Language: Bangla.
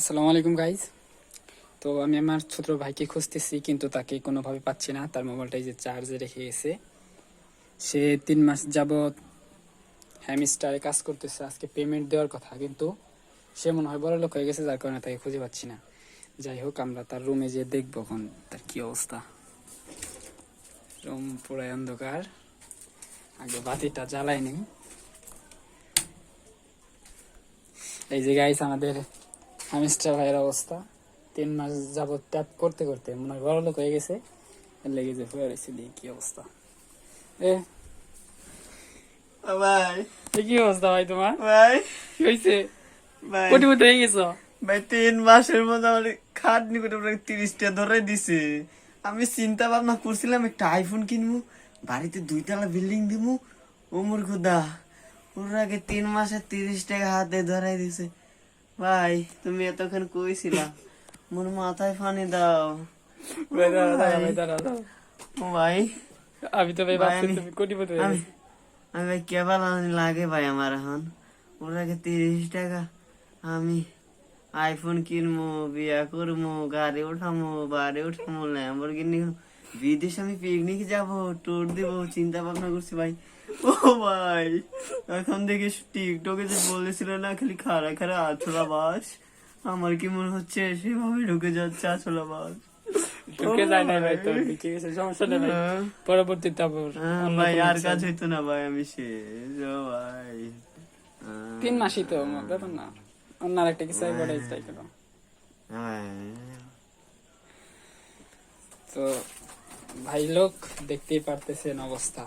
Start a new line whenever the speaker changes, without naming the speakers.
আসসালামু আলাইকুম গাইজ। তো আমি আমার ছোট ভাইকে খুঁজতেছি, কিন্তু তাকে কোনোভাবে পাচ্ছি না। তার মোবাইলটাই যে চার্জে রেখে গেছে। সে 3 মাস যাবৎ হ্যামস্টারে কাজ করতেছে। আজকে পেমেন্ট দেওয়ার কথা, কিন্তু সে মনে হয় বড় লোক হয়ে গেছে, যার কারণে তাকে খুঁজে পাচ্ছি না। যাই হোক, আমরা তার রুমে যেয়ে দেখবো এখন তার কি অবস্থা। রুম পুরাই অন্ধকার, আগে বাতিটা জ্বালাই নেই। এই যে গাইস আমাদের হ্যামস্টার ভাইয়ের অবস্থা। 3 মাস যাবত ট্যাপ করতে করতে মনে হয় বড় লোক হয়ে গেছে, লেগে যে হয়ে রয়েছে। দিয়ে কি অবস্থা এ
ভাই
কি অবস্থা ভাই তোমার?
ভাই
কি হয়েছে?
ভাই
কোটিপতি হয়ে গেছো?
ভাই 3 মাসের মধ্যে আমার খাটনি করে 30টা ধরে দিছে। আমি চিন্তা ভাবনা করছিলাম একটা আইফোন কিনবো, বাড়িতে 2 তলা বিল্ডিং দিবো। ওমর খুদা ওর আগে 3 মাসে 30 টাকা হাতে ধরাই দিছে। ভাই তুমি এতক্ষণ কইছিলা, মোর মাথায় পানি দাও।
ভাই দাঁড়াও, দাঁড়াও, ভাই দাঁড়াও, দাঁড়াও।
ও ভাই
আমি তো ভাই
ভাই
ভাবছি
আমি
তুমি কোটিপতি হয়ে
আমি
গেছো।
আমি ভাই কেবল লাগে ভাই আমার এখন। ওর আগে 30 টাকা আমি আইফোন কিনবো, বিয়া করবো, গাড়ি উঠামো, বাড়ি উঠামো, ল্যাম্বরগিনি, বিদেশ আমি পিকনিক যাবো, ট্যুর দিব, চিন্তা ভাবনা করছি ভাই। ও ভাই এখন দেখি টিকটকে যে বলেছিল না খালি খারা খারা আছলা বাস, আমার কি মনে হচ্ছে সেভাবে ঢুকে যাচ্ছে আছলা বাস।
ঢুকে যায় না ভাই, তো ঢুকে গেছে, সমস্যা নেই ভাই। পরবর্তীতে আবার অন্য
ভাই
কোনো
আর
কিছু
কাজ
হবে।
হইতো না ভাই, আমি শেষ ও ভাই।
3 মাসই তো ব্যাপার না, অন্য আরেকটা কিছু একবারে ট্রাই করো। তো ভাই লোক দেখতেই পারতেছেন অবস্থা।